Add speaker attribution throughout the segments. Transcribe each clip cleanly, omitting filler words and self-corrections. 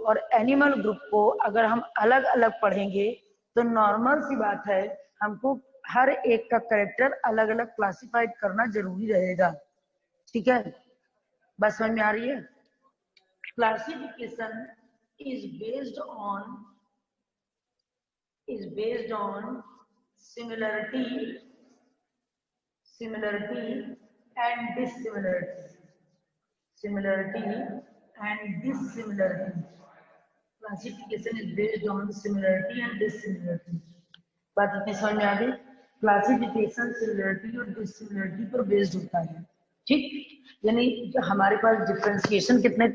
Speaker 1: और animal group को अगर हम अलग अलग पढ़ेंगे तो नॉर्मल सी बात है, हमको हर एक का कैरेक्टर अलग अलग क्लासिफाइड करना जरूरी रहेगा। ठीक है, बस समझ में आ रही है? Classification is based on similarity and dissimilarity. Classification is based on similarity and dissimilarity. बात इतनी समझ में आ गई? क्लासिफिकेशन सिमिलरिटी और डिसिमिलरिटी पर बेस्ड होता है। ठीक, यानी हमारे पास डिफरेंशिएशन कितने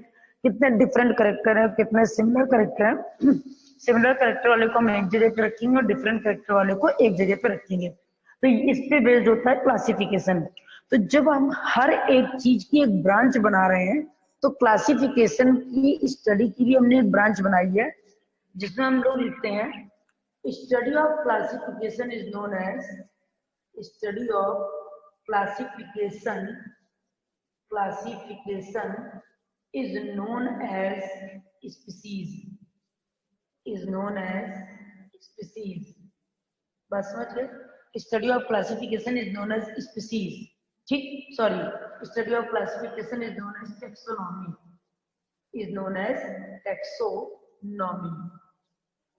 Speaker 1: डिफरेंट करेक्टर है, कितने सिमिलर करेक्टर है। सिमिलर करेक्टर वाले को हम एक जगह पे रखेंगे और डिफरेंट करेक्टर वाले को एक जगह पे रखेंगे, तो इस पे बेस्ड होता है क्लासिफिकेशन। तो जब हम हर एक चीज की एक ब्रांच बना रहे हैं, तो क्लासिफिकेशन की स्टडी की भी हमने एक ब्रांच बनाई है, जिसमें हम लोग लिखते हैं study of classification is known as study of classification is known as species. बस समझ गए? Study of classification is known as species. ठीक, sorry, study of classification is known as taxonomy.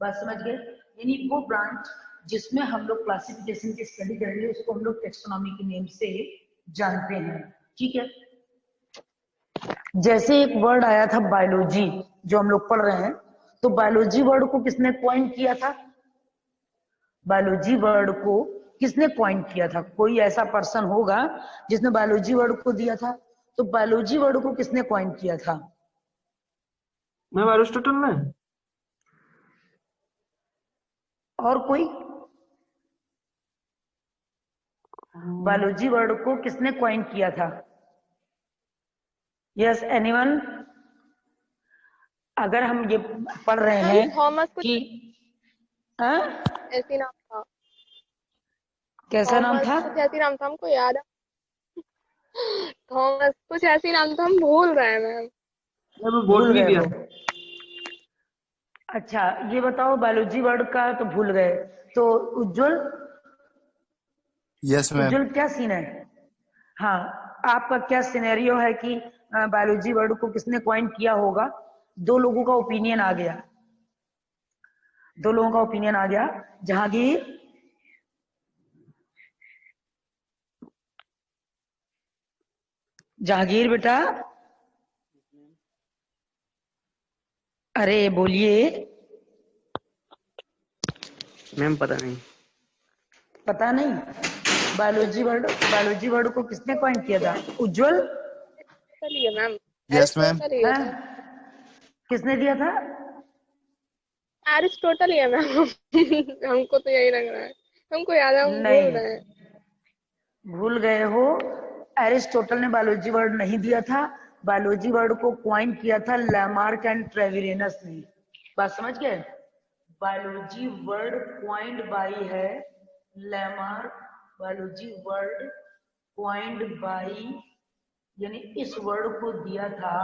Speaker 1: बात समझ गए? यानी वो ब्रांच जिसमें हम लोग क्लासिफिकेशन की स्टडी करेंगे उसको हम लोग टेक्सोनॉमी के नेम से जानते हैं। ठीक है, जैसे एक वर्ड आया था बायोलॉजी, जो हम लोग पढ़ रहे हैं, तो बायोलॉजी वर्ड को किसने कॉइन किया था? बायोलॉजी वर्ड को किसने कॉइन किया था? कोई ऐसा पर्सन होगा जिसने बायोलॉजी वर्ड को दिया था, तो बायोलॉजी वर्ड को किसने कॉइन किया था?
Speaker 2: मैम एरिस्टोटल ने।
Speaker 1: और कोई? बायोलॉजी वर्ड को किसने कॉइन किया था? Yes, anyone? अगर हम ये पढ़ रहे हैं
Speaker 3: थॉमस
Speaker 1: कि
Speaker 3: ऐसी नाम था,
Speaker 1: कैसा नाम था?
Speaker 3: कुछ ऐसी नाम था, हमको याद है। थॉमस कुछ ऐसी नाम था, हम भूल रहे हैं मैम।
Speaker 2: भूल भी दिया।
Speaker 1: अच्छा, ये बताओ, बायोलॉजी वर्ड का तो भूल गए, तो उज्जवल?
Speaker 4: Yes ma'am.
Speaker 1: उज्जवल क्या सीन है? हाँ, आपका क्या सिनेरियो है कि बायोलॉजी वर्ड को किसने कॉइन किया होगा? दो लोगों का ओपिनियन आ गया, जहांगीर बेटा, अरे बोलिए।
Speaker 2: मैम पता नहीं।
Speaker 1: बायोलॉजी वर्ड को किसने कॉइन किया था? उज्जवल?
Speaker 3: मैम।
Speaker 4: Yes ma'am.
Speaker 1: किसने दिया था?
Speaker 3: एरिस्टोटल ही है मैम। हमको तो यही लग रहा है, हमको याद है, हम भूल रहे हैं।
Speaker 1: भूल गए हो? एरिस्टोटल ने बायोलॉजी वर्ड नहीं दिया था, बायोलॉजी वर्ड को कॉइन किया था लैमार्क एंड ट्रेविरेनस ने। बात समझ गए? बायोलॉजी वर्ड कॉइन्ड बाई है Lamarck, biology word coined by, यानी इस वर्ड को दिया था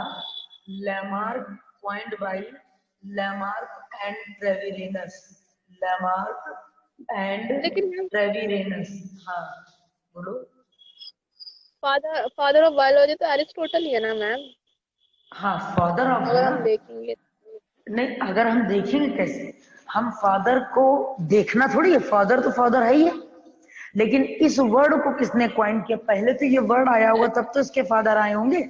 Speaker 1: Lamarck, coined by Lamarck and Treviranus. हाँ बोलो।
Speaker 3: फादर ऑफ बायोलॉजी तो एरिस्टोटल ही है ना मैम?
Speaker 1: हाँ, फादर ऑफ,
Speaker 3: अगर हम देखेंगे
Speaker 1: नहीं, अगर हम देखेंगे कैसे? हम फादर को देखना थोड़ी है, फादर तो फादर है ही है, लेकिन इस वर्ड को किसने कॉइन किया? पहले तो ये वर्ड आया होगा, तब तो इसके फादर आए होंगे।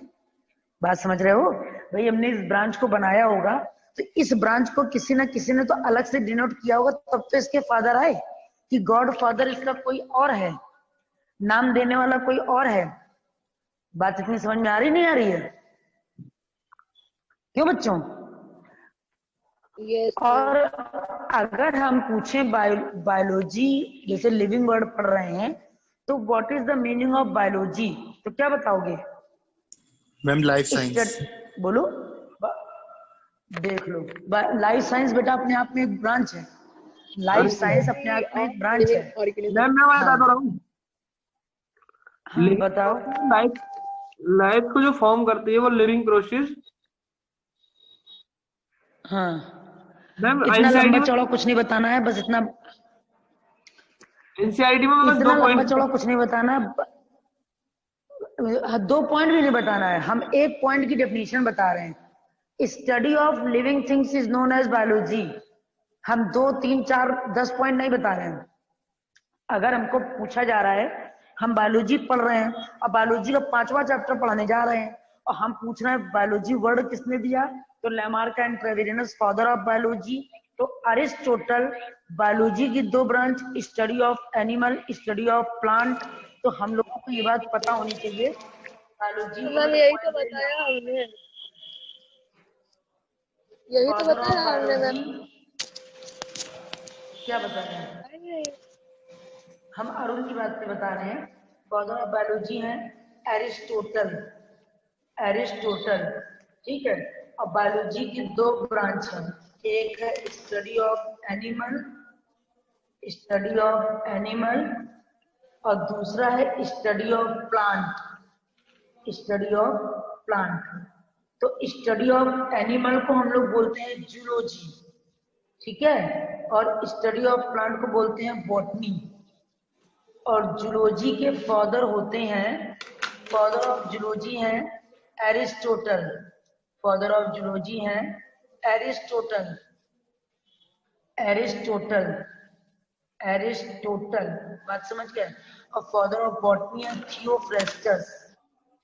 Speaker 1: बात समझ रहे हो भाई? हमने इस ब्रांच को बनाया होगा, तो इस ब्रांच को किसी ना किसी ने तो अलग से डिनोट किया होगा, तब तो इसके फादर आए, कि गॉड फादर इसका कोई और है, नाम देने वाला कोई और है। बात इतनी समझ में आ रही नहीं आ रही है? क्यों बच्चों? और अगर हम पूछें बायोलॉजी, जैसे लिविंग वर्ड पढ़ रहे हैं, तो what is the meaning of biology, तो क्या बताओगे?
Speaker 4: Ma'am life science.
Speaker 1: बोलो, देख लो, लाइफ साइंस बेटा अपने आप में एक ब्रांच है, लाइफ साइंस अपने आप में एक ब्रांच है।
Speaker 2: मैम मैं बता रहा हूँ।
Speaker 1: बताओ।
Speaker 2: लाइफ को जो फॉर्म करती है वो लिविंग प्रोसेस।
Speaker 1: हाँ,
Speaker 2: मैम
Speaker 1: इतना
Speaker 2: एनसीईआरटी
Speaker 1: लंबा
Speaker 2: में
Speaker 1: चौड़ा कुछ नहीं बताना है, बस इतना
Speaker 2: एनसीईआरटी में बस
Speaker 1: इतना
Speaker 2: 2
Speaker 1: लंबा
Speaker 2: पॉइंट।
Speaker 1: चौड़ा कुछ नहीं बताना है, 2 पॉइंट भी नहीं बताना है, हम एक पॉइंट की डेफिनेशन बता रहे हैं। Study of living things is known as biology. हम 2, 3, 4, 10 पॉइंट नहीं बता रहे हैं। अगर हमको पूछा जा रहा है, हम बायोलॉजी पढ़ रहे हैं और बायोलॉजी का 5वां चैप्टर पढ़ने जा रहे हैं और हम पूछ रहे हैं बायोलॉजी वर्ड किसने दिया, तो Lamarck and Treviranus father of biology. तो अरिस्टोटल, बायोलॉजी की 2 branch, study of animal, study of plant. तो हम लोगों को ये बात पता होनी चाहिए, बायोलॉजी
Speaker 3: मैम
Speaker 1: वर्ड
Speaker 3: यही तो
Speaker 1: पॉइंट
Speaker 3: बताया हमने, यही तो
Speaker 1: फादर ऑफ
Speaker 3: बताया हमने मैम।
Speaker 1: बायोलॉजी क्या बता रहे हैं,
Speaker 3: अरे
Speaker 1: हम अरुण की बात पे बता रहे हैं। फादर ऑफ बायोलॉजी है एरिस्टोटल, एरिस्टोटल, ठीक है। और बायोलॉजी की 2 ब्रांच है, एक है study of animal, study of animal, और दूसरा है study of plant, study of plant. तो स्टडी ऑफ एनिमल को हम लोग बोलते हैं जूलॉजी, ठीक है, और स्टडी ऑफ प्लांट को बोलते हैं बॉटनी। और जूलॉजी के फादर होते हैं, फादर ऑफ जूलॉजी हैं एरिस्टोटल, फादर ऑफ जूलॉजी हैं एरिस्टोटल, एरिस्टोटल, एरिस्टोटल, बात समझ गए। और फादर ऑफ बॉटनी है थियोफ्रेस्टस,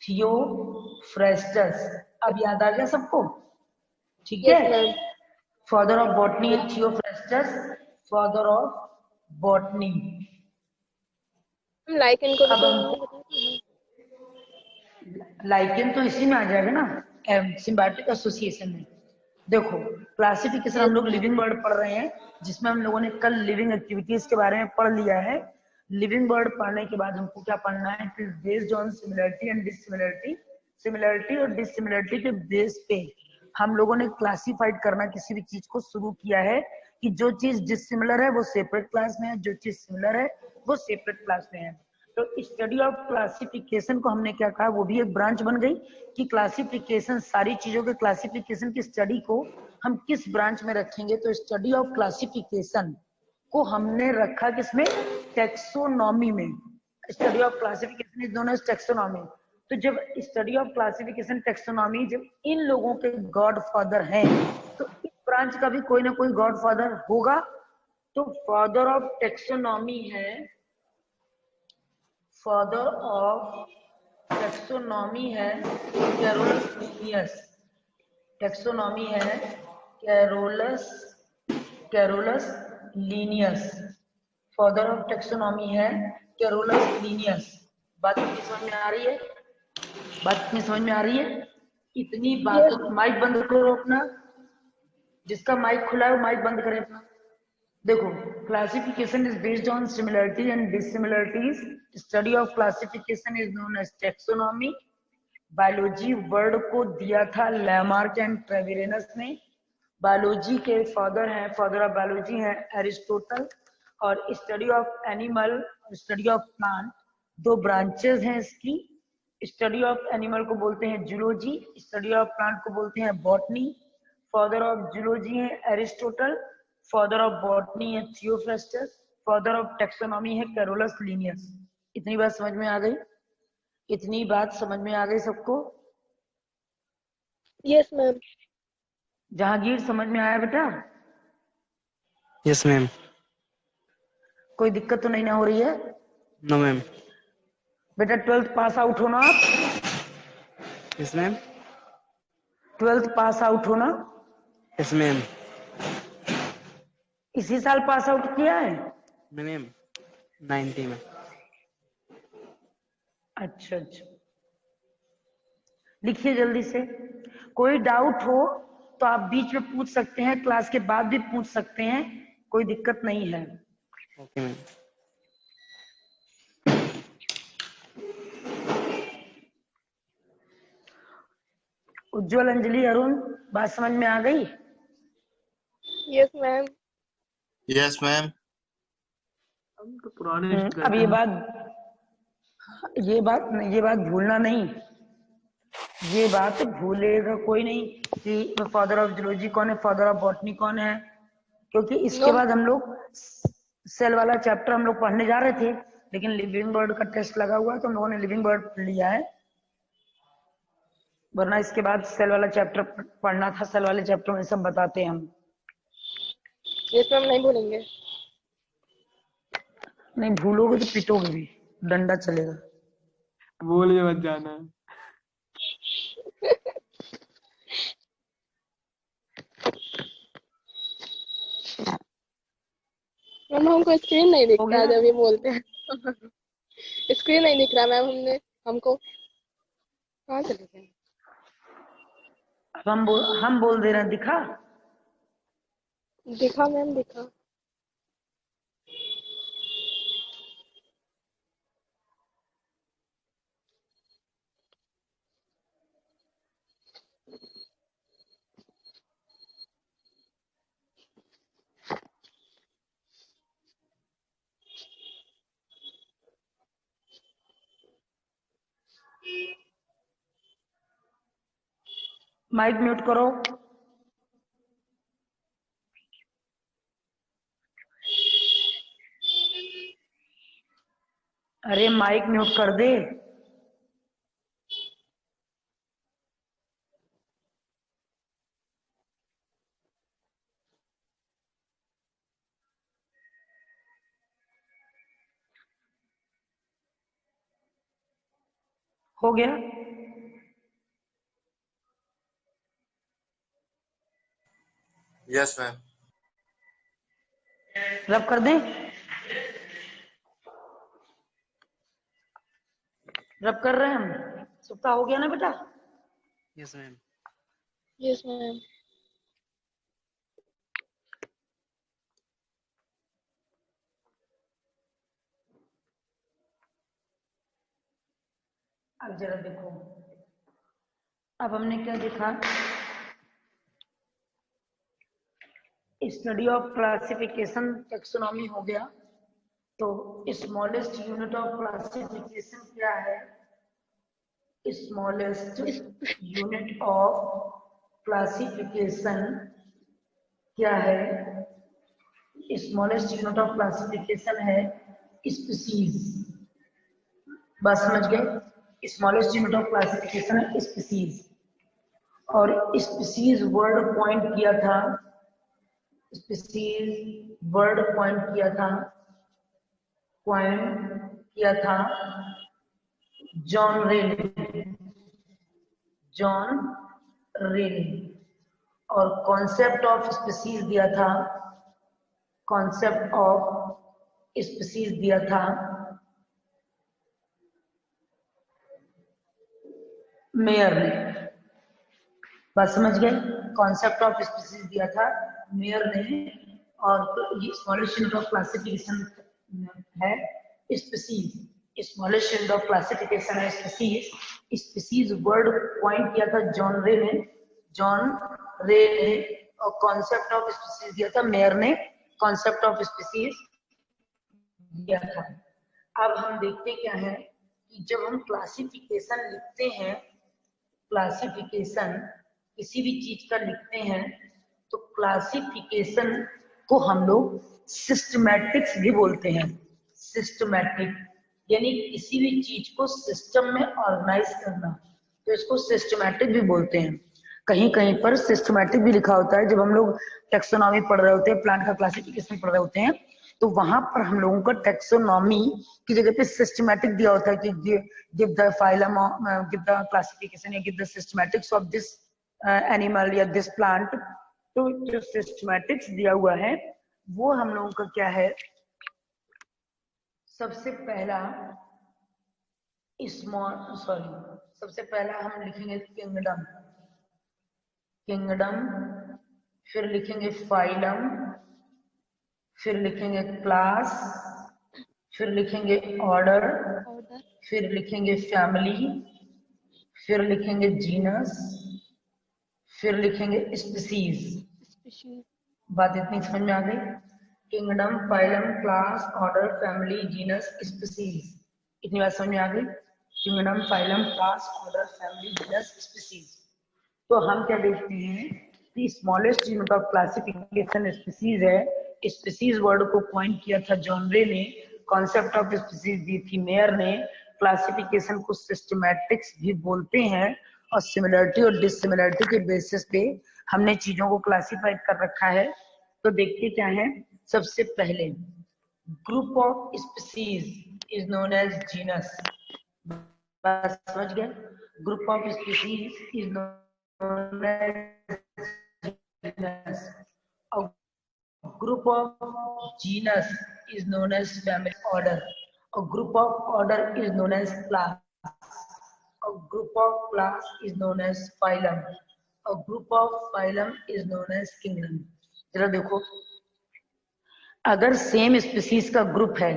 Speaker 1: थियोफ्रेस्टस। अब याद आ गया सबको, ठीक
Speaker 3: यस
Speaker 1: है।
Speaker 3: मैम।
Speaker 1: फादर ऑफ बॉटनी है थियोफ्रेस्टस, फादर ऑफ बॉटनी।
Speaker 3: हम लाइकेन को भी
Speaker 1: अब
Speaker 3: तो
Speaker 1: हमको लाइकेन तो इसी में आ जाएगा ना, सिम्बायोटिक एसोसिएशन में। देखो क्लासिफिकेशन हम लोग लिविंग वर्ड पढ़ रहे हैं, जिसमें हम लोगों ने कल लिविंग एक्टिविटीज के बारे में पढ़ लिया है। लिविंग वर्ड पढ़ने के बाद हमको क्या पढ़ना है, it is based on similarity and dissimilarity. Similarity और डिससिमिलरिटी के बेस पे हम लोगों ने क्लासिफाइड करना किसी भी चीज को शुरू किया है, कि जो चीज डिससिमिलर है वो सेपरेट क्लास में है, जो चीज सिमिलर है वो सेपरेट क्लास में है। तो स्टडी ऑफ क्लासिफिकेशन को हमने क्या कहा, वो भी एक ब्रांच बन गई कि क्लासिफिकेशन, सारी चीजों के क्लासिफिकेशन की स्टडी को हम किस ब्रांच में रखेंगे। तो स्टडी ऑफ क्लासिफिकेशन को हमने रखा किसमें, टेक्सोनॉमी में। Study of classification is known as taxonomy. तो जब स्टडी ऑफ क्लासिफिकेशन टेक्सोनॉमी, जब इन लोगों के गॉड फादर हैं, तो इस ब्रांच का भी कोई ना कोई गॉड फादर होगा। तो फादर ऑफ टेक्सोनॉमी है, फादर ऑफ टेक्सोनॉमी है कैरोलस लीनियस, टेक्सोनॉमी है Carolus, Carolus Linnaeus. Father of taxonomy है कैरोलस लीनियस। बात कितनी समझ में आ रही है, बात कितनी समझ में आ रही है। इतनी बात, माइक बंद करो अपना, जिसका माइक खुला है वो माइक बंद करे अपना। देखो classification is based on similarity and dissimilarities. Study of classification is known as taxonomy. Biology word को दिया था लैमार्क एंड ट्रेविरेनस ने। बायोलॉजी के फादर हैं, फादर ऑफ बायोलॉजी हैं एरिस्टोटल। और study of animal, study of plant, 2 branches हैं इसकी। स्टडी ऑफ एनिमल को बोलते हैं जूलॉजी, स्टडी ऑफ प्लांट को बोलते हैं बॉटनी। फादर ऑफ जूलॉजी है एरिस्टोटल, फादर ऑफ बॉटनी है थियोफ्रेस्टस, फादर ऑफ टेक्सोनॉमी है कैरोलस लीनियस। इतनी बात समझ में आ गई, इतनी बात समझ में आ गई सबको।
Speaker 3: Yes ma'am.
Speaker 1: जहांगीर समझ में आया बेटा,
Speaker 2: यस मैम।
Speaker 1: कोई दिक्कत तो नहीं ना हो रही है
Speaker 2: नो मैम।
Speaker 1: बेटा? 12th पास आउट हो ना आप?
Speaker 2: Yes ma'am.
Speaker 1: 12th pass out हो ना?
Speaker 2: Yes ma'am.
Speaker 1: इसी साल पास आउट किया है?
Speaker 2: नहीं मैम, 90 में।
Speaker 1: अच्छा अच्छा, लिखिए जल्दी से। कोई डाउट हो तो आप बीच में पूछ सकते हैं, क्लास के बाद भी पूछ सकते हैं, कोई दिक्कत नहीं है।
Speaker 2: Okay ma'am.
Speaker 1: उज्जवल, अंजलि, अरुण, बात समझ में आ गई?
Speaker 3: Yes ma'am.
Speaker 4: Yes ma'am.
Speaker 2: हम तो पुराने
Speaker 1: अब ये बात भूलना नहीं, ये बात भूलेगा कोई नहीं। कि फादर ऑफ जूलॉजी कौन है, फादर ऑफ बॉटनी कौन है, क्योंकि इसके
Speaker 3: No.
Speaker 1: बाद हम लोग सेल वाला चैप्टर हम लोग पढ़ने जा रहे थे, लेकिन लिविंग बर्ड का टेस्ट लगा हुआ है तो हम लोगों ने लिविंग बर्ड पढ़ लिया है, वरना इसके बाद सेल वाला चैप्टर पढ़ना था। सेल वाले चैप्टर में सब बताते हैं हम।
Speaker 3: यस मैम, नहीं बोलेंगे।
Speaker 1: नहीं भूलोगे तो पिटोगे भी, डंडा चलेगा।
Speaker 2: बोलिए मत जाना।
Speaker 3: मैम हमको स्क्रीन नहीं
Speaker 1: हो
Speaker 3: दिखता
Speaker 1: गया?
Speaker 3: है जब ये बोलते हैं। स्क्रीन नहीं दिख रहा मैम, हमको कहाँ चले गए?
Speaker 1: अब हम बोल दे रहे हैं, दिखा?
Speaker 3: दिखा मैम, दिखा।
Speaker 1: माइक म्यूट करो। अरे माइक म्यूट कर दे। हो गया?
Speaker 4: Yes, ma'am.
Speaker 1: रब कर दें? रब कर रहे हैं हम। सबका हो गया ना बेटा?
Speaker 2: Yes ma'am.
Speaker 3: Yes ma'am.
Speaker 1: अब जरा देखो, अब हमने क्या देखा? स्टडी ऑफ क्लासिफिकेशन टेक्सोनॉमी हो गया। तो स्मॉलेस्ट यूनिट ऑफ क्लासिफिकेशन क्या है? स्मॉलेस्ट यूनिट ऑफ क्लासिफिकेशन क्या है? स्मॉलेस्ट यूनिट ऑफ क्लासिफिकेशन है स्पीसीज। बस समझ गए? स्मॉलेस्ट यूनिट ऑफ क्लासिफिकेशन है स्पीसीज। और स्पीसीज वर्ड पॉइंट किया था, स्पीसीज वर्ड पॉइंट किया था जॉन रेले। जॉन रेले। और कॉन्सेप्ट ऑफ स्पीसीज दिया था, कॉन्सेप्ट ऑफ स्पीसीज दिया था मेयर ने। बात समझ गए? कॉन्सेप्ट ऑफ स्पीसीज दिया था मेयर ने। और ये स्मॉलेस्ट यूनिट ऑफ क्लासिफिकेशन है species. Smallest unit of classification है स्पीसीज। स्पीसीज वर्ड पॉइंट किया था जॉन रे ने। और कॉन्सेप्ट ऑफ स्पीसीज दिया था मेयर ने। कॉन्सेप्ट ऑफ स्पीसीज दिया था। अब हम देखते क्या है कि जब हम क्लासिफिकेशन लिखते हैं, क्लासिफिकेशन किसी भी चीज का लिखते हैं, तो क्लासिफिकेशन को हम लोग सिस्टमैटिक्स भी बोलते हैं। सिस्टमैटिक यानी किसी भी चीज को सिस्टम में ऑर्गेनाइज करना, तो इसको सिस्टमैटिक भी बोलते हैं। कहीं कहीं पर सिस्टमैटिक भी लिखा होता है। जब हम लोग टेक्सोनॉमी पढ़ रहे होते हैं, प्लांट का क्लासिफिकेशन पढ़ रहे होते हैं, तो वहां पर हम लोगों का टेक्सोनॉमी की जगह पे सिस्टमैटिक दिया होता है कि give the phylum, give the classification या give the systematics of this animal या दिस प्लांट। तो जो सिस्टमैटिक्स दिया हुआ है वो हम लोगों का क्या है? सबसे पहला सबसे पहला हम लिखेंगे किंगडम। किंगडम, फिर लिखेंगे फाइलम, फिर लिखेंगे क्लास, फिर लिखेंगे ऑर्डर, फिर लिखेंगे फैमिली, फिर लिखेंगे जीनस, फिर लिखेंगे स्पीसीज। बात इतनी समझ में आ गई? Kingdom, phylum, class, order, family, genus, species. इतनी बात समझ में आ गई? Kingdom, phylum, class, order, family, genus, species. तो हम क्या देखते हैं कि smallest unit of classification species है। स्पीसीज वर्ड को पॉइंट किया था जॉन रे ने, कॉन्सेप्ट ऑफ स्पीसीज दी थी मेयर ने। क्लासिफिकेशन को सिस्टमैटिक्स भी बोलते हैं और सिमिलरिटी और डिससिमिलरिटी के बेसिस पे हमने चीजों को क्लासिफाइड कर रखा है। तो देखते क्या है, सबसे पहले group of species is known as genus. बात समझ गए? Group of species is known as genus और group of genus is known as family order. A group of order is known as class. A group of class is known as phylum. A group of phylum is known as kingdom. जरा देखो, अगर same species का group है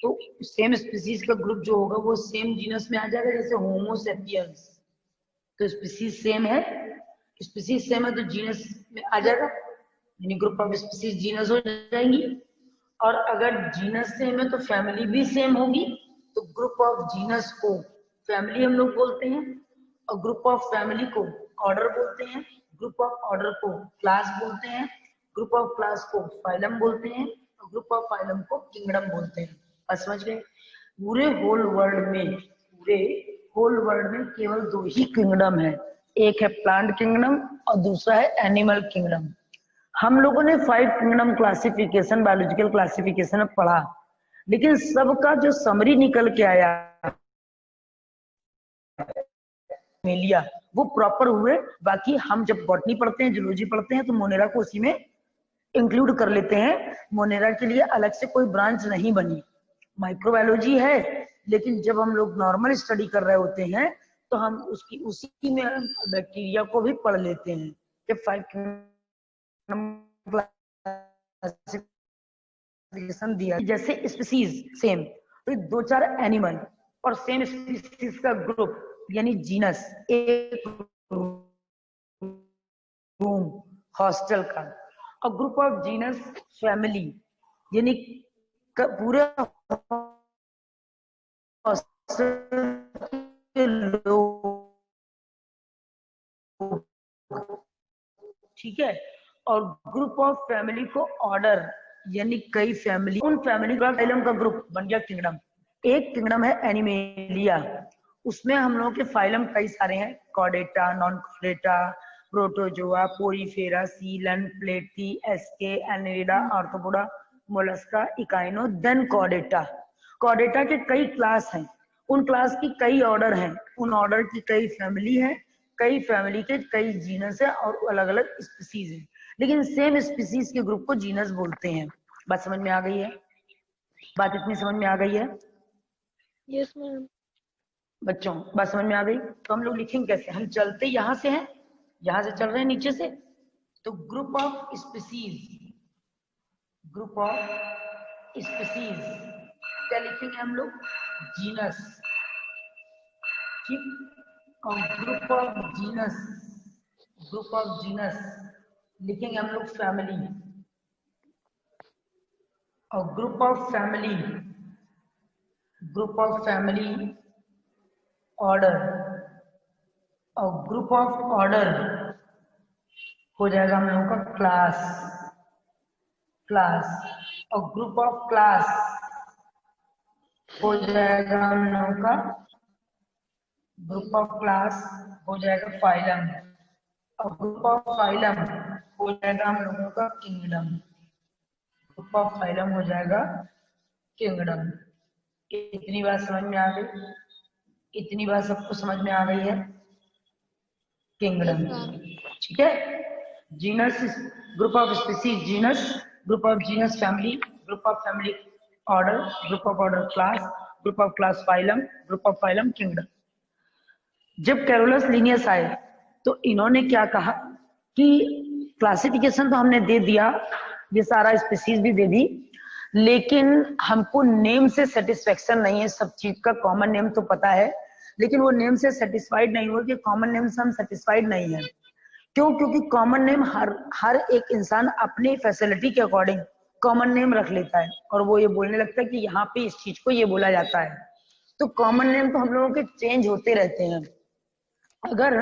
Speaker 1: तो same species का group जो होगा वो सेम जीनस में आ जाएगा। जैसे होमो सेपियंस, तो स्पीसीज सेम है, स्पीसीज सेम है तो जीनस में आ जाएगा, यानी ग्रुप ऑफ स्पीसीज जीनस हो जाएंगी। और अगर जीनस सेम है तो फैमिली भी सेम होगी, तो ग्रुप ऑफ जीनस को फैमिली हम लोग बोलते हैं और ग्रुप ऑफ फैमिली को ऑर्डर बोलते हैं, ग्रुप ऑफ ऑर्डर को क्लास बोलते हैं, ग्रुप ऑफ क्लास को फाइलम बोलते हैं और ग्रुप ऑफ फाइलम को किंगडम बोलते हैं। बस समझ गए? पूरे होल वर्ल्ड में केवल 2 ही किंगडम है, एक है प्लांट किंगडम और दूसरा है एनिमल किंगडम। हम लोगों ने 5 किंगडम क्लासिफिकेशन बायोलॉजिकल क्लासिफिकेशन में पढ़ा, लेकिन सबका जो समरी निकल के आया मेलिया वो प्रॉपर हुए। बाकी हम जब बॉटनी पढ़ते हैं, जूलॉजी पढ़ते हैं तो मोनेरा को उसी में इंक्लूड कर लेते हैं। मोनेरा के लिए अलग से कोई ब्रांच नहीं बनी, माइक्रोबायोलॉजी है, लेकिन जब हम लोग नॉर्मल स्टडी कर रहे होते हैं तो हम उसी में बैक्टीरिया को भी पढ़ लेते हैं। जब 5 क्लासिफिकेशन दिया, जैसे स्पीसीज सेम तो 2-4 एनिमल और सेम स्पीसीज का ग्रुप यानी जीनस, एक रूम हॉस्टल का, और ग्रुप ऑफ जीनस फैमिली यानी पूरे हॉस्टल के लोग, ठीक है। और ग्रुप ऑफ फैमिली को ऑर्डर यानी कई फैमिली, उन फैमिली का फाइलम का ग्रुप बन गया किंगडम। एक किंगडम है एनिमेलिया, उसमें हम लोगों के फाइलम कई सारे हैं, Chordata, non Chordata, Protozoa, Porifera, coelen, platy, एस्के, Annelida, Arthropoda, Mollusca, echino, then Chordata. Chordata के कई क्लास हैं, उन क्लास की कई ऑर्डर हैं, उन ऑर्डर की कई फैमिली है, कई फैमिली के कई जीनस है और अलग अलग स्पीसीज है, लेकिन सेम स्पीसीज के ग्रुप को जीनस बोलते हैं। बात समझ में आ गई है? बात इतनी समझ में आ गई है?
Speaker 3: Yes ma'am.
Speaker 1: बच्चों बात समझ में आ गई? तो हम लोग लिखेंगे कैसे? हम चलते यहाँ से हैं, यहाँ से चल रहे हैं नीचे से, तो group of species, group of species क्या लिखेंगे हम लोग? जीनस, ठीक। और ग्रुप ऑफ जीनस लिखेंगे हम लोग फैमिली, और ग्रुप ऑफ फैमिली ऑर्डर, और ग्रुप ऑफ ऑर्डर हो जाएगा हम लोगों का क्लास, और ग्रुप ऑफ क्लास हो जाएगा हम लोगों का, ग्रुप ऑफ क्लास हो जाएगा फाइलम, और ग्रुप ऑफ फाइलम हो जाएगा हम लोगों का किंगडम, ग्रुप ऑफ फाइलम हो जाएगा किंगडम। इतनी बात समझ में आ गई? इतनी बात सबको समझ में आ गई है? किंगडम, ठीक है। Genus, group of species genus, group of genus family, group of family order, group of order class, group of class phylum, group of phylum kingdom. जब कैरोलस लिनियस आए तो इन्होंने क्या कहा कि क्लासिफिकेशन तो हमने दे दिया, ये सारा स्पीसीज भी दे दी, लेकिन हमको नेम से सेटिस्फेक्शन नहीं है। सब चीज का कॉमन नेम तो पता है, लेकिन वो नेम से सेटिस्फाइड नहीं हुआ कि कॉमन नेम से हम सेटिस्फाइड नहीं है। क्यों? क्योंकि कॉमन नेम हर एक इंसान अपनी फैसिलिटी के अकॉर्डिंग कॉमन नेम रख लेता है, और वो ये बोलने लगता है कि यहाँ पे इस चीज को ये बोला जाता है। तो कॉमन नेम तो हम लोगों के चेंज होते रहते हैं। अगर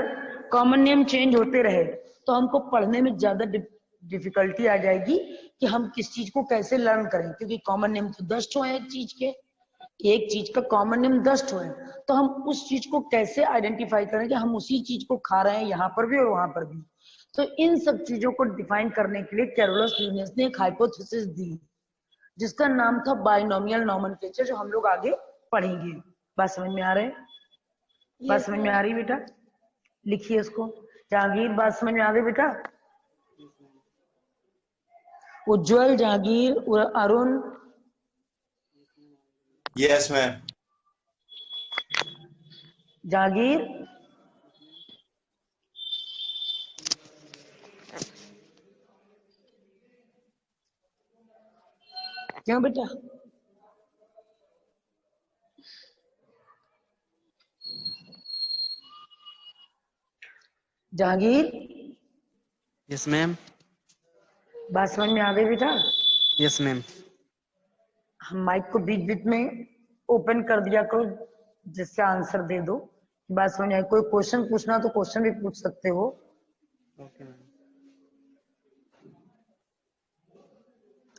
Speaker 1: कॉमन नेम चेंज होते रहे तो हमको पढ़ने में ज्यादा डिफिकल्टी आ जाएगी कि हम किस चीज को कैसे लर्न करें, क्योंकि कॉमन नेम तो 10 ठो है एक चीज का कॉमन नेम 10 ठो है, तो हम उस चीज को कैसे आइडेंटिफाई करें कि हम उसी चीज को खा रहे हैं यहाँ पर भी और वहां पर भी। तो इन सब चीजों को डिफाइन करने के लिए कैरोलस लीनियस ने एक हाइपोथेसिस दी जिसका नाम था बाइनोमियल नोमेनक्लेचर, जो हम लोग आगे पढ़ेंगे। बात समझ में आ रहा है? बात
Speaker 3: यस
Speaker 1: समझ में
Speaker 3: मैम।
Speaker 1: आ रही बेटा? लिखिए इसको। जहांगीर, बात समझ में आ गई बेटा? उज्जवल, जहांगीर, अरुण,
Speaker 4: Yes, ma'am.
Speaker 1: जहांगीर, क्यों बेटा? Jahangir,
Speaker 2: yes ma'am.
Speaker 1: बात समझ में आ गई बेटा?
Speaker 2: Yes ma'am.
Speaker 1: हम माइक को बीच बीच में ओपन कर दिया करो जिससे आंसर दे दो। बात समझ आई? कोई क्वेश्चन पूछना तो क्वेश्चन भी पूछ सकते हो।
Speaker 2: Okay ma'am.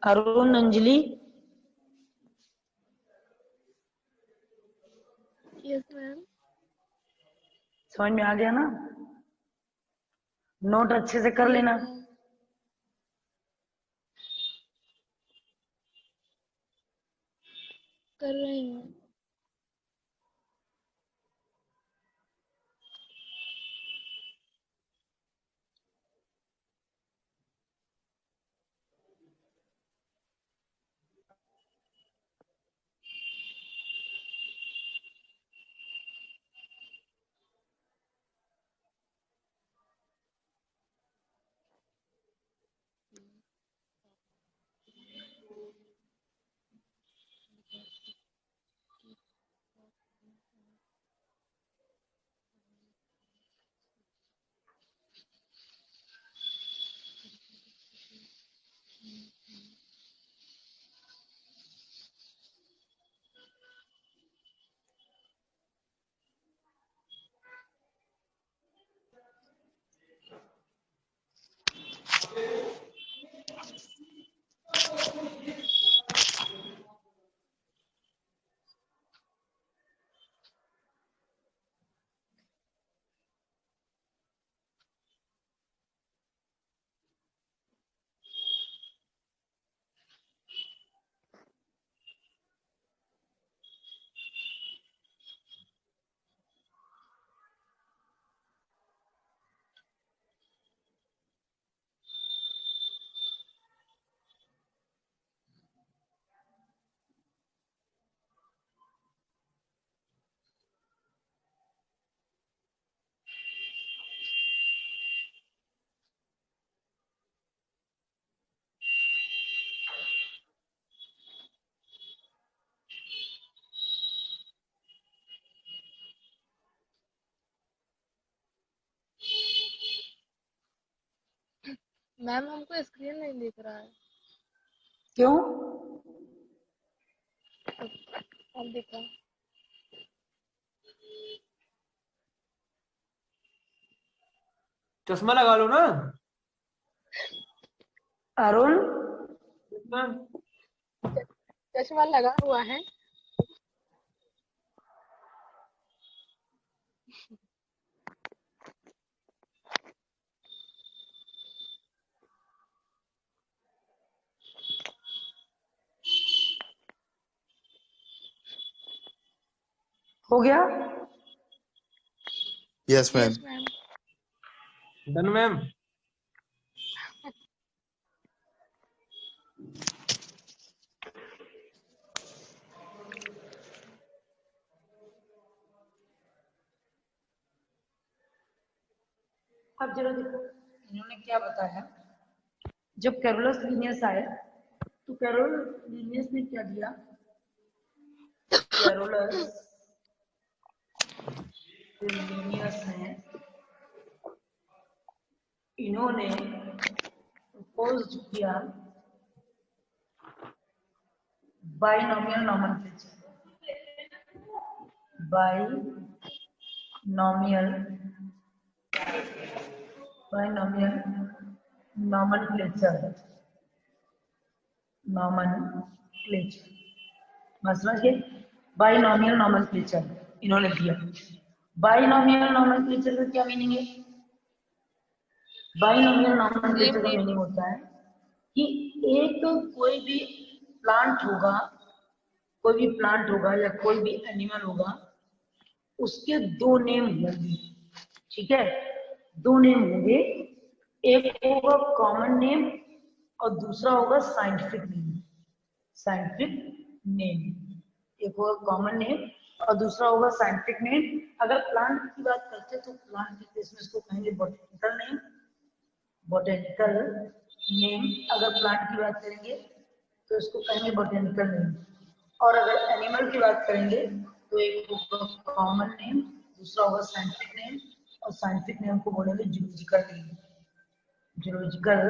Speaker 1: Arun, Anjali,
Speaker 3: yes ma'am.
Speaker 1: समझ में आ गया ना? नोट अच्छे से कर
Speaker 3: यस
Speaker 1: लेना।
Speaker 3: मैम। कर रही हूँ। मैम हमको स्क्रीन नहीं दिख रहा है।
Speaker 1: क्यों?
Speaker 3: अब दिख रहा है।
Speaker 2: चश्मा लगा लो ना
Speaker 1: अरुण,
Speaker 2: मैम।
Speaker 3: चश्मा लगा हुआ है।
Speaker 1: हो गया?
Speaker 4: Yes, ma'am.
Speaker 3: Yes ma'am.
Speaker 2: Done ma'am.
Speaker 1: अब जरा देखो इन्होंने क्या बताया। जब कैरोलस लीनियस आए तो कैरोलस लीनियस ने क्या दिया? कैरोलस लीनियस ने इन्होंने प्रपोज किया binomial nomenclature. Binomial binomial nomenclature, nomenclature बस समझ गए। बाइनोमियल नॉमेनक्लेचर इन्होंने दिया। बाइनोमियल नॉमेनक्लेचर का क्या मीनिंग है? बाइनोमियल नॉमेनक्लेचर का मीनिंग होता है कि एक कोई भी प्लांट होगा, कोई भी प्लांट होगा या कोई भी एनिमल होगा, उसके दो नेम होंगे, ठीक है, दो नेम होंगे। एक होगा कॉमन नेम और दूसरा होगा साइंटिफिक नेम। साइंटिफिक नेम, एक होगा कॉमन नेम और दूसरा होगा साइंटिफिक नेम। अगर प्लांट की बात करते हैं तो प्लांट के केस में इसको कहेंगे बॉटनिकल नेम, बॉटनिकल नेम। अगर प्लांट की बात करेंगे तो इसको कहेंगे बॉटनिकल नेम। और अगर एनिमल की बात करेंगे तो एक होगा कॉमन नेम, दूसरा होगा साइंटिफिक नेम, और साइंटिफिक नेम को बोलेंगे जूलॉजिकल नेम, जूलॉजिकल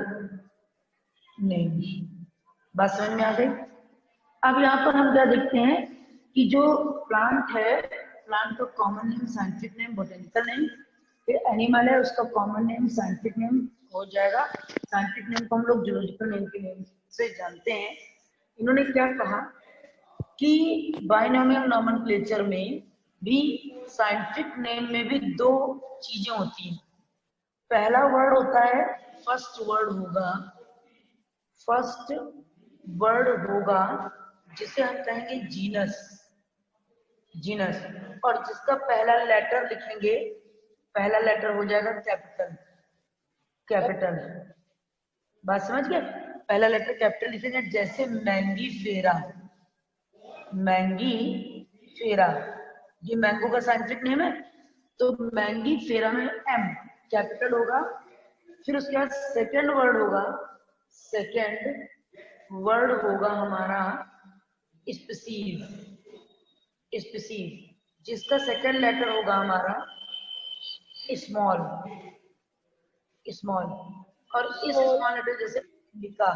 Speaker 1: नेम। बात समझ में आ गई? अब यहाँ पर हम क्या देखते हैं कि जो प्लांट है, प्लांट का common name, scientific name, botanical name. फिर एनिमल है, उसका कॉमन नेम, साइंटिफिक नेम हो जाएगा। साइंटिफिक नेम को हम लोग जूलॉजिकल नेम के नेम से जानते हैं। इन्होंने क्या कहा कि बाइनोमियल नॉमेनक्लेचर में भी, साइंटिफिक नेम में भी दो चीजें होती हैं। पहला वर्ड होता है, फर्स्ट वर्ड होगा, फर्स्ट वर्ड होगा जिसे हम कहेंगे जीनस, जीनस। और जिसका पहला लेटर लिखेंगे, पहला लेटर हो जाएगा कैपिटल, कैपिटल। बात समझ गए? पहला लेटर कैपिटल लिखेंगे, जैसे मैंगी फेरा, मैंगी फेरा, ये मैंगो का साइंटिफिक नेम है, तो मैंगी फेरा में एम कैपिटल होगा। फिर उसके बाद सेकेंड वर्ड होगा, सेकेंड वर्ड होगा हमारा स्पीसीज, स्पीसीज, जिसका सेकेंड लेटर होगा हमारा स्मॉल, स्मॉल। और इस स्मॉल लेटर जैसे इंडिका,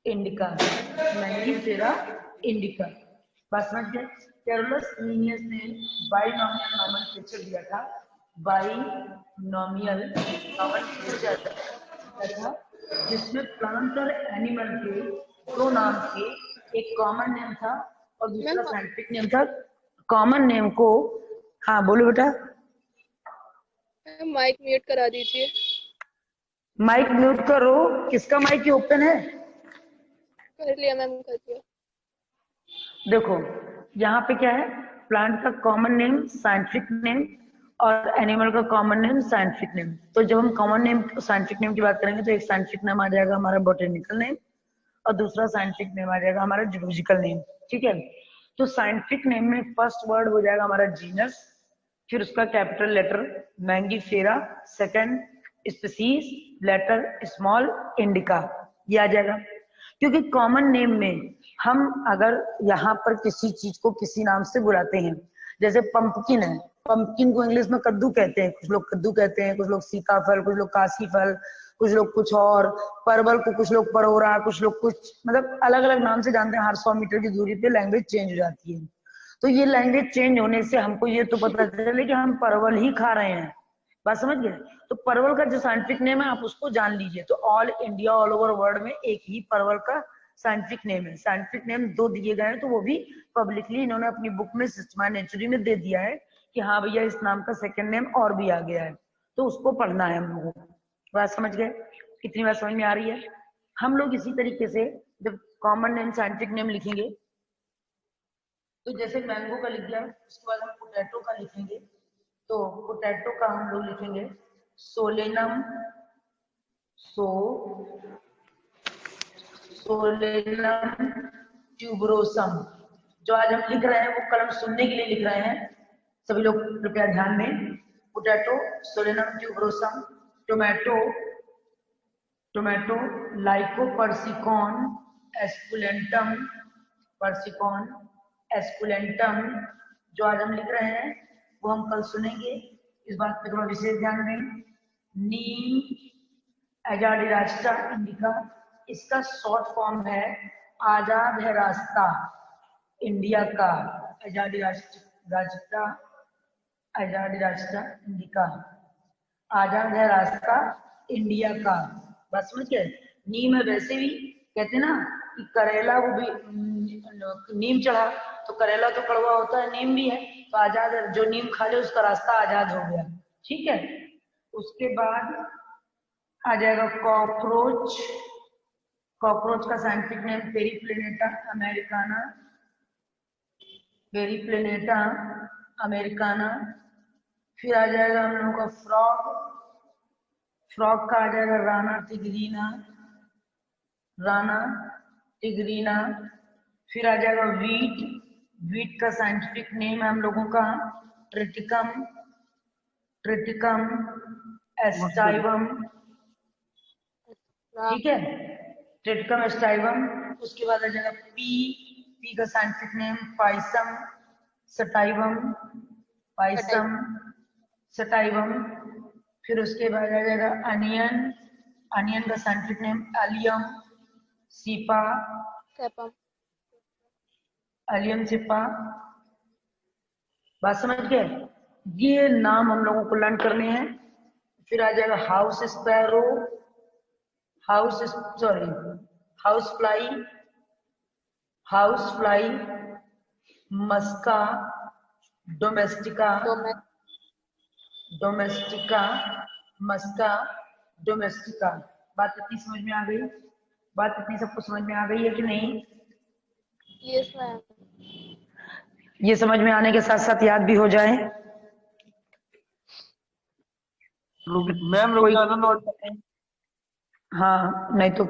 Speaker 1: इंडिका, मैंगी फेरा इंडिका। बात समझ गए? कैरोलस लीनियस ने बाइनोमियल नॉमेनक्लेचर दिया था, बाइनोमियल नॉमेनक्लेचर था, जिसमें प्लांट और एनिमल के दो नाम थे, एक कॉमन नेम था और दूसरा साइंटिफिक नेम था। कॉमन नेम को, हाँ बोलो बेटा।
Speaker 3: माइक म्यूट करा दीजिए।
Speaker 1: माइक म्यूट करो। किसका माइक ओपन है?
Speaker 3: कर लिया मैम, कर दिया।
Speaker 1: देखो यहाँ पे क्या है, प्लांट का कॉमन नेम, साइंटिफिक नेम, और एनिमल का कॉमन नेम, साइंटिफिक नेम। तो जब हम कॉमन नेम, साइंटिफिक नेम की बात करेंगे तो एक साइंटिफिक नेम आ जाएगा हमारा बॉटनिकल नेम और दूसरा साइंटिफिक नेम आ जाएगा हमारा जूलॉजिकल नेम, ठीक है। तो साइंटिफिक नेम में फर्स्ट वर्ड हो जाएगा हमारा जीनस, फिर उसका capital letter Mangifera, second species, letter small, indica, ये आ जाएगा। क्योंकि कॉमन नेम में हम अगर यहाँ पर किसी चीज को किसी नाम से बुलाते हैं, जैसे पंपकिन है, पंपकिन को इंग्लिश में कद्दू कहते हैं, कुछ लोग कद्दू कहते हैं, कुछ लोग सीताफल, कुछ लोग काशी फल, कुछ लोग कुछ और, परवल को कुछ लोग परोरा, कुछ लोग कुछ, मतलब अलग अलग नाम से जानते हैं। हर 100 मीटर की दूरी पे लैंग्वेज चेंज हो जाती है। तो ये लैंग्वेज चेंज होने से हमको ये तो पता चले कि हम परवल ही खा रहे हैं। बात समझ गए? तो परवल का जो साइंटिफिक नेम है आप उसको जान लीजिए। तो all India, all over world में एक ही परवल का साइंटिफिक नेम है। साइंटिफिक नेम दो दिए गए हैं, तो वो भी पब्लिकली इन्होंने अपनी बुक में सिस्टमैटिकली में दे दिया है कि हाँ भैया इस नाम का सेकंड नेम और भी आ गया है, तो उसको पढ़ना है हम लोगों को। बात समझ गए? कितनी बात समझ में आ रही है? हम लोग इसी तरीके से जब कॉमन नेम, साइंटिफिक नेम लिखेंगे, तो जैसे मैंगो का लिख दिया, उसके बाद हम पोटैटो का लिखेंगे, तो पोटैटो का हम लोग लिखेंगे सोलेनम, सोलेनम ट्यूबरोसम। जो आज हम लिख रहे हैं वो कलम सुनने के लिए लिख रहे हैं, सभी लोग कृपया ध्यान दें। Potato Solanum tuberosum, tomato, tomato Lycopersicon esculentum, persicon esculentum. जो आज हम लिख रहे हैं वो हम कल सुनेंगे, इस बात पे थोड़ा विशेष ध्यान दें। नीम एजाडिरास्टा इंडिका, इसका शॉर्ट फॉर्म है आजाद है रास्ता इंडिया का, एजाडिरास्टा इंडिका। आजाद है रास्ता इंडिया का। बस समझ गए। नीम है, वैसे भी कहते ना कि करेला वो भी नीम चढ़ा तो करेला तो कड़वा होता है, नीम भी है, तो आजाद है, जो नीम खा ले उसका रास्ता आजाद हो गया। ठीक है। उसके बाद आ जाएगा कॉकरोच। कॉकरोच का scientific name Periplaneta Americana. Periplaneta Americana. फिर आ जाएगा हम लोगों का फ्रॉग। फ्रॉग का आ जाएगा राना टिग्रीना। Rana tigrina. फिर आ जाएगा वीट। वीट का साइंटिफिक नेम है हम लोगों का ट्रिटिकम। ट्रिटिकम एस्टाइवम। ठीक है, ट्रिटिकम एस्टाइवम। उसके बाद आ जाएगा पी। पी का scientific name Pisum sativum. Pisum sativum. फिर उसके बाद आ जाएगा अनियन। अनियन का साइंटिफिक नेम एलियम सीपा।
Speaker 3: सेपम।
Speaker 1: Allium cepa. बात समझ गए। ये नाम हम लोगों को लर्न करने हैं। फिर आ जाएगा house sparrow. House fly. House fly Musca domestica. Domestica Musca domestica. बात इतनी समझ में आ गई? बात इतनी सबको समझ में आ गई है कि नहीं?
Speaker 3: Yes ma'am.
Speaker 1: ये समझ में आने के साथ साथ याद भी हो जाए।
Speaker 2: मैम रुक जाना, नोट करें।
Speaker 1: हाँ, नहीं तो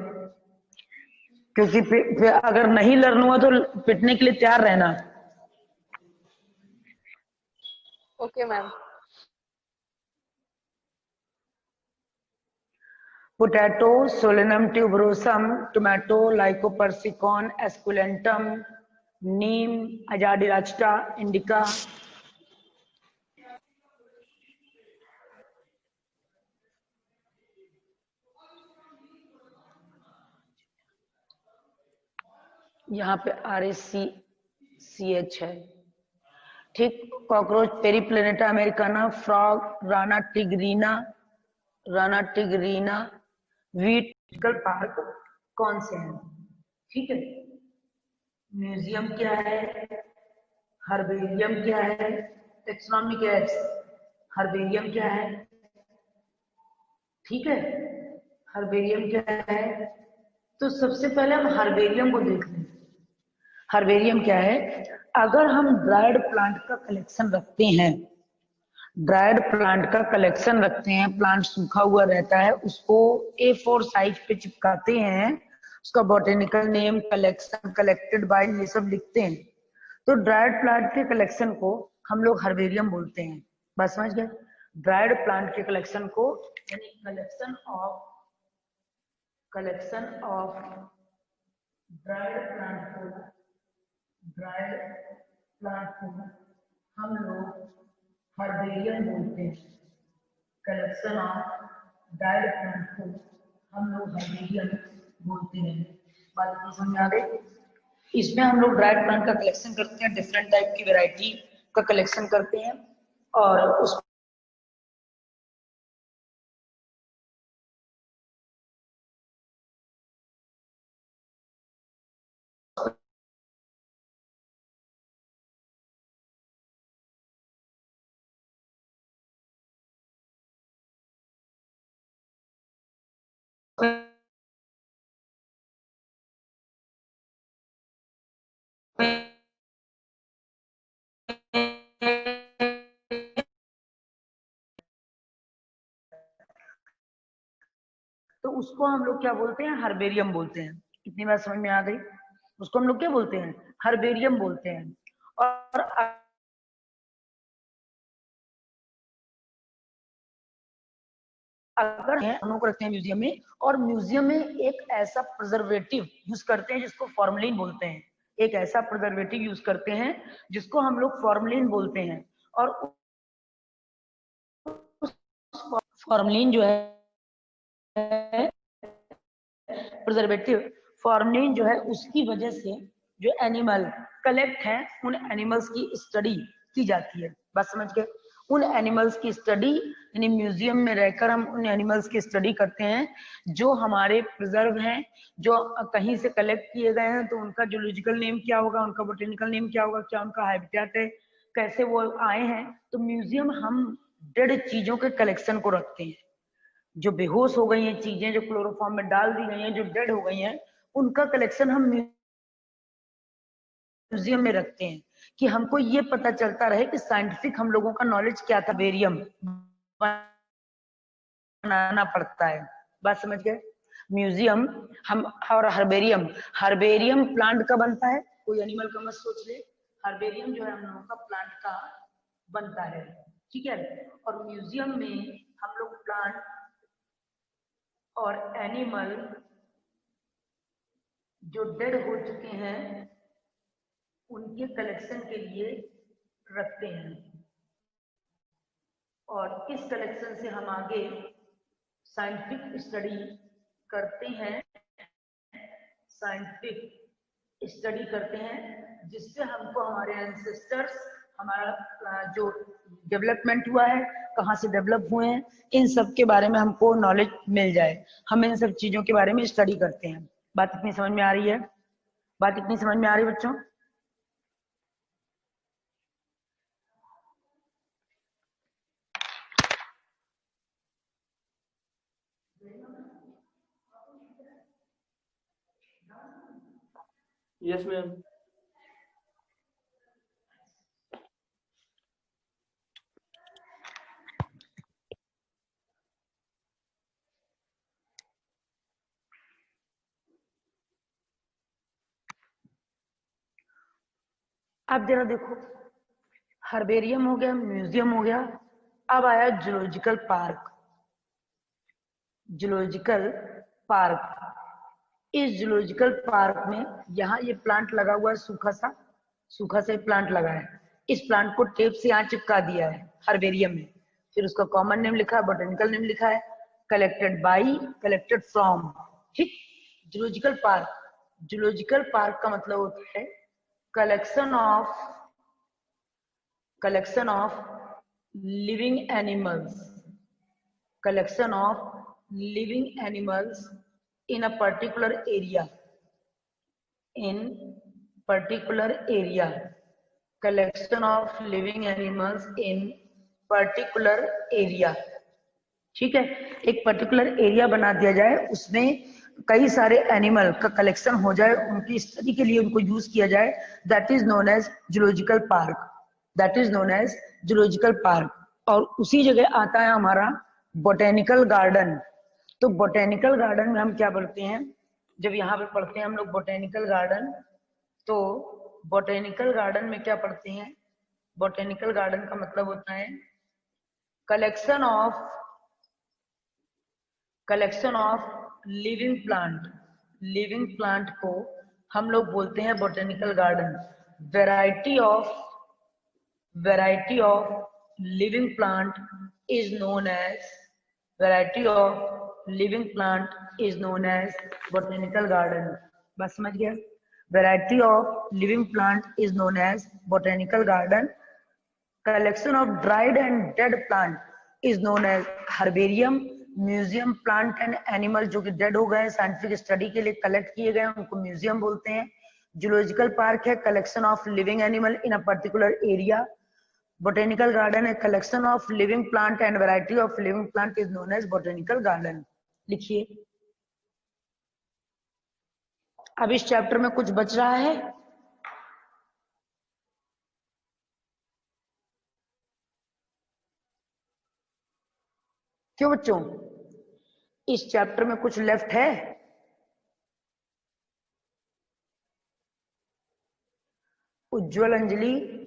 Speaker 1: क्योंकि फिर अगर नहीं लर्न हुआ तो पिटने के लिए तैयार रहना।
Speaker 3: Okay ma'am.
Speaker 1: Potato Solanum tuberosum. Tomato Lycopersicon esculentum. Neem Azadirachta indica. यहाँ पे RACCH है। ठीक। Cockroach Periplaneta americana. Frog Rana tigrina. Rana tigrina. वीट पार्क कौन से हैं? ठीक है। म्यूजियम क्या है? हर्बेरियम क्या है? टेक्सोनॉमी क्या है? हर्बेरियम क्या है? ठीक है, हर्बेरियम क्या है? तो सबसे पहले हम हर्बेरियम को देख लें। हर्बेरियम क्या है? अगर हम ड्राइड प्लांट का कलेक्शन रखते हैं, ड्राइड प्लांट का कलेक्शन रखते हैं, प्लांट सूखा हुआ रहता है, उसको A4 साइज पे चिपकाते हैं, उसका botanical name, collection, collected by, ये सब लिखते हैं, तो ड्राइड प्लांट के कलेक्शन को हम लोग हर्बेरियम बोलते हैं। बस समझ गए। ड्राइड प्लांट के कलेक्शन को यानी कलेक्शन ऑफ ड्राइड प्लांट को हम लोग हर्बेरियम बोलते हैं। कलेक्शन ऑफ ड्राइड प्लांट को हम लोग हर्बेरियम बोलते हैं। बात को समझ आ गई? इसमें हम लोग ड्राइड प्लांट का कलेक्शन करते हैं, डिफरेंट टाइप की वैरायटी का कलेक्शन करते हैं और उस तो उसको हम लोग क्या बोलते हैं? हर्बेरियम बोलते हैं। कितनी बार समझ में आ गई? उसको हम लोग क्या बोलते हैं? हर्बेरियम बोलते हैं। और अगर हम लोग रखते हैं म्यूजियम में, और म्यूजियम में एक ऐसा प्रिजर्वेटिव यूज करते हैं जिसको फॉर्मलिन बोलते हैं। एक ऐसा प्रिजर्वेटिव यूज करते हैं जिसको हम लोग फॉर्मलिन बोलते हैं। और फॉर्मलिन जो है प्रिजर्वेटिव, फॉर्मलिन जो है उसकी वजह से जो एनिमल कलेक्ट है उन एनिमल्स की स्टडी की जाती है। बस समझ गए? उन एनिमल्स की स्टडी यानी म्यूजियम में रहकर हम उन एनिमल्स की स्टडी करते हैं जो हमारे प्रिजर्व हैं, जो कहीं से कलेक्ट किए गए हैं, तो उनका जूलॉजिकल नेम क्या होगा, उनका बोटेनिकल नेम क्या होगा, क्या उनका हैबिटेट है, कैसे वो आए हैं। तो म्यूजियम हम डेड चीजों के कलेक्शन को रखते हैं, जो बेहोश हो गई हैं चीजें, जो क्लोरोफॉर्म में डाल दी गई हैं, जो डेड हो गई हैं, उनका कलेक्शन हम म्यूजियम में रखते हैं कि हमको ये पता चलता रहे कि साइंटिफिक हम लोगों का नॉलेज क्या था। वेरियम बनाना पड़ता है, बात समझ गए। म्यूजियम हम और हर्बेरियम, हर्बेरियम प्लांट का बनता है, कोई एनिमल का मत सोच ले, हर्बेरियम जो है हम लोगों का प्लांट का बनता है, ठीक है। और म्यूजियम में हम लोग प्लांट और एनिमल जो डेड हो चुके हैं उनके कलेक्शन के लिए रखते हैं, और इस कलेक्शन से हम आगे साइंटिफिक स्टडी करते हैं, साइंटिफिक स्टडी करते हैं, जिससे हमको हमारे एंसेस्टर्स, हमारा जो डेवलपमेंट हुआ है, कहाँ से डेवलप हुए हैं, इन सब के बारे में हमको नॉलेज मिल जाए। हम इन सब चीजों के बारे में स्टडी करते हैं। बात इतनी समझ में आ रही है? बात इतनी समझ में आ रही है बच्चों?
Speaker 2: Yes ma'am.
Speaker 1: अब जरा देखो, हर्बेरियम हो गया, म्यूजियम हो गया, अब आया जूलॉजिकल पार्क। जूलॉजिकल पार्क, इस जूलॉजिकल पार्क में यहाँ ये प्लांट लगा हुआ है, सूखा सा प्लांट लगा है। इस प्लांट को टेप से यहाँ चिपका दिया है हर्बेरियम में, फिर उसका कॉमन नेम लिखा है, बोटेनिकल नेम लिखा है, कलेक्टेड बाई, कलेक्टेड फ्रॉम, ठीक। जूलॉजिकल पार्क, जूलॉजिकल पार्क का मतलब होता है collection of living animals, collection of living animals in a particular area, in particular area, collection of living animals in particular area, ठीक है। एक पर्टिकुलर एरिया बना दिया जाए, उसमें कई सारे एनिमल का कलेक्शन हो जाए, उनकी स्टडी के लिए उनको यूज किया जाए, that is known as zoological park, that is known as zoological park. और उसी जगह आता है हमारा बोटेनिकल गार्डन। तो बोटेनिकल गार्डन में हम क्या पढ़ते हैं, जब यहाँ पे पढ़ते हैं हम लोग बोटेनिकल गार्डन, तो बोटेनिकल गार्डन में क्या पढ़ते हैं, बोटेनिकल गार्डन का मतलब होता है collection of living plant. Living plant को हम लोग बोलते हैं botanical garden. Variety of living plant is known as botanical garden। बस समझ गया? variety of living plant is known as botanical garden। collection of dried and dead plant is known as herbarium। Museum plant and animal जो कि dead हो गए, scientific study के लिए collect किए गए, उनको म्यूजियम बोलते हैं। जूलॉजिकल पार्क है collection of living animal in a particular area. Botanical garden है collection of living plant and variety of living plant is known as botanical garden. लिखिए। अब इस चैप्टर में कुछ बच रहा है? क्यों बच्चों, इस चैप्टर में कुछ लेफ्ट है? उज्जवल अंजलि